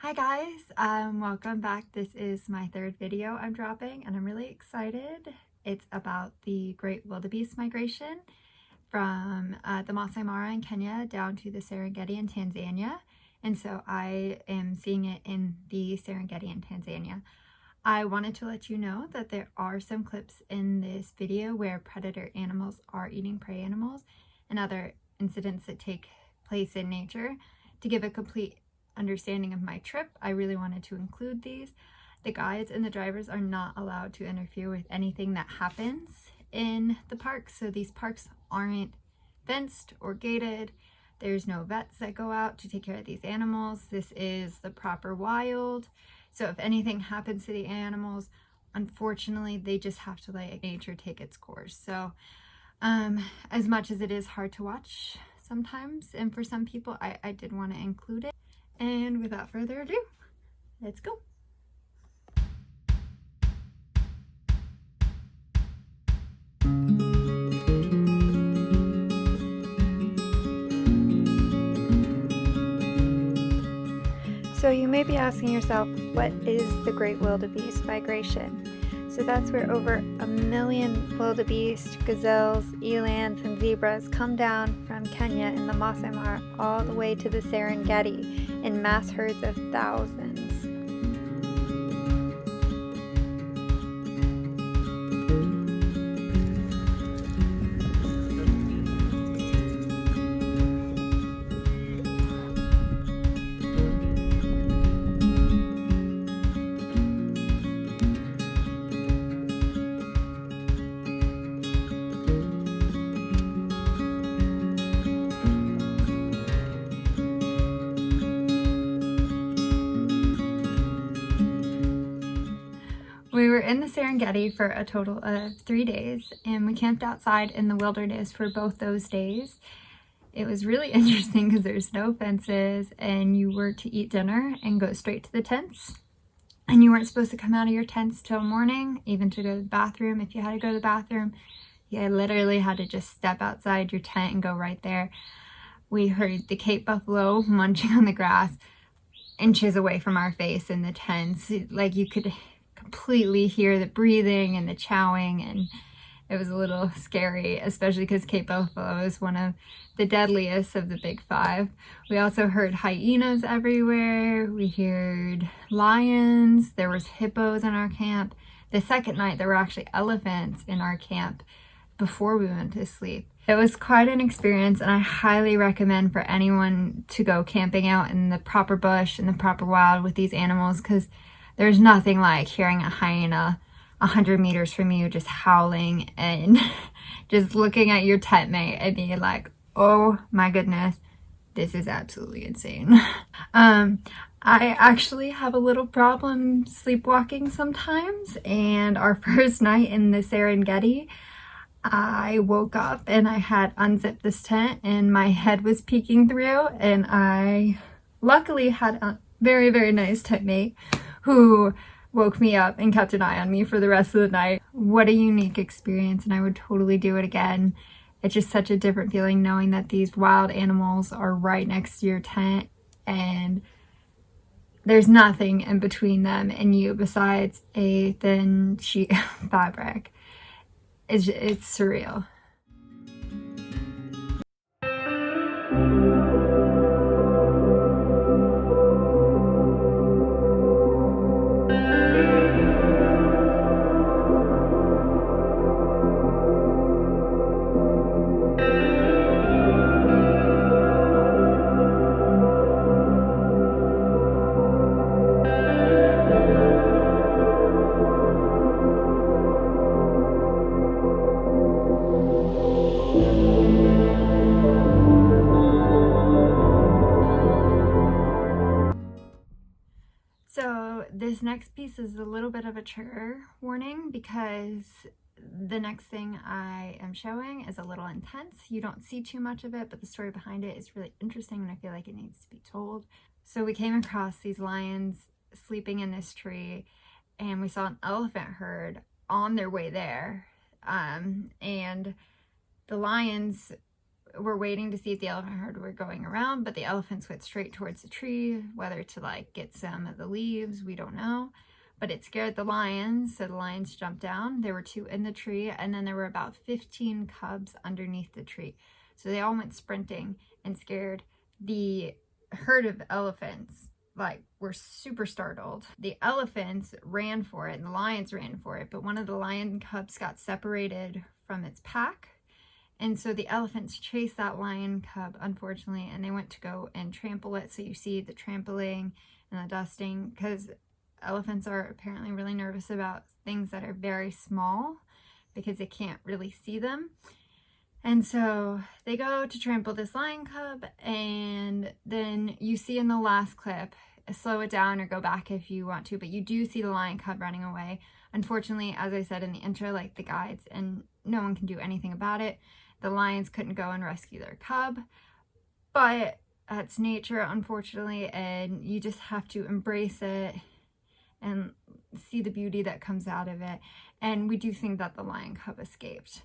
Hi guys, welcome back. This is my third video I'm dropping and I'm really excited. It's about the great wildebeest migration from the Masai Mara in Kenya down to the Serengeti in Tanzania. And so I am seeing it in the Serengeti in Tanzania. I wanted to let you know that there are some clips in this video where predator animals are eating prey animals and other incidents that take place in nature. To give a complete understanding of my trip, I really wanted to include these. The guides and the drivers are not allowed to interfere with anything that happens in the park, so these parks aren't fenced or gated. There's no vets that go out to take care of these animals. This is the proper wild, so if anything happens to the animals, unfortunately they just have to let nature take its course. So as much as it is hard to watch sometimes, and for some people, I did want to include it. And without further ado, let's go. So you may be asking yourself, what is the Great Wildebeest Migration? So that's where over 1 million wildebeest, gazelles, elands, and zebras come down from Kenya in the Masai Mara all the way to the Serengeti in mass herds of thousands. We were in the Serengeti for a total of 3 days, and we camped outside in the wilderness for both those days. It was really interesting because there's no fences, and you were to eat dinner and go straight to the tents. And you weren't supposed to come out of your tents till morning, even to go to the bathroom. If you had to go to the bathroom, you literally had to just step outside your tent and go right there. We heard the Cape buffalo munching on the grass inches away from our face in the tents. Like, you could completely hear the breathing and the chowing, and it was a little scary, especially because Cape buffalo is one of the deadliest of the big five. We also heard hyenas everywhere. We heard lions. There was hippos in our camp. The second night there were actually elephants in our camp before we went to sleep. It was quite an experience, and I highly recommend for anyone to go camping out in the proper bush and the proper wild with these animals, because there's nothing like hearing a hyena 100 meters from you just howling and just looking at your tent mate and being like, oh my goodness, this is absolutely insane. I actually have a little problem sleepwalking sometimes, and our first night in the Serengeti, I woke up and I had unzipped this tent and my head was peeking through, and I luckily had a very, very nice tent mate who woke me up and kept an eye on me for the rest of the night. What a unique experience, and I would totally do it again. It's just such a different feeling knowing that these wild animals are right next to your tent and there's nothing in between them and you besides a thin sheet of fabric. It's surreal. So this next piece is a little bit of a trigger warning because the next thing I am showing is a little intense. You don't see too much of it, but the story behind it is really interesting and I feel like it needs to be told. So we came across these lions sleeping in this tree, and we saw an elephant herd on their way there. And the lions were waiting to see if the elephant herd were going around, but the elephants went straight towards the tree, whether to like get some of the leaves, we don't know. But it scared the lions, so the lions jumped down. There were 2 in the tree, and then there were about 15 cubs underneath the tree. So they all went sprinting and scared the herd of elephants, like, were super startled. The elephants ran for it and the lions ran for it, but one of the lion cubs got separated from its pack. And so the elephants chased that lion cub, unfortunately, and they went to go and trample it. So you see the trampling and the dusting, because elephants are apparently really nervous about things that are very small because they can't really see them. And so they go to trample this lion cub, and then you see in the last clip, slow it down or go back if you want to, but you do see the lion cub running away. Unfortunately, as I said in the intro, like the guides, and no one can do anything about it, the lions couldn't go and rescue their cub, but that's nature, unfortunately, and you just have to embrace it and see the beauty that comes out of it. And we do think that the lion cub escaped.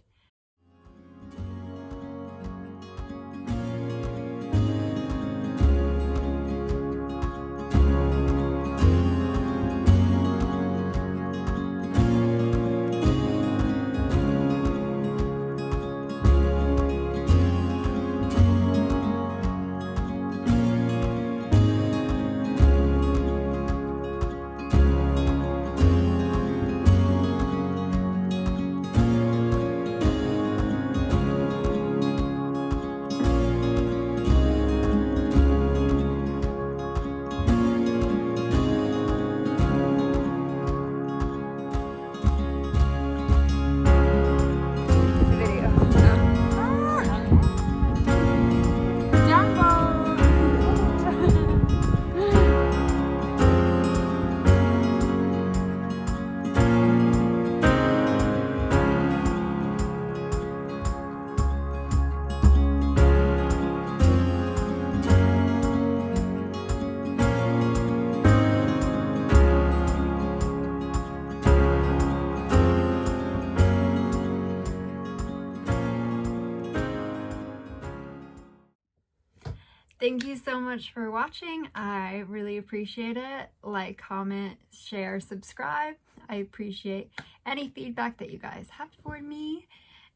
Thank you so much for watching. I really appreciate it. Like, comment, share, subscribe. I appreciate any feedback that you guys have for me.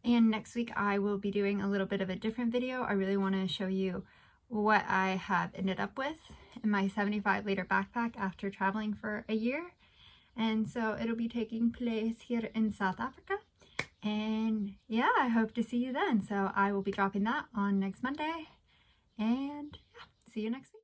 And next week I will be doing a little bit of a different video. I really want to show you what I have ended up with in my 75-liter backpack after traveling for a year. And so it'll be taking place here in South Africa. And yeah, I hope to see you then. So I will be dropping that on next Monday. And yeah, see you next week.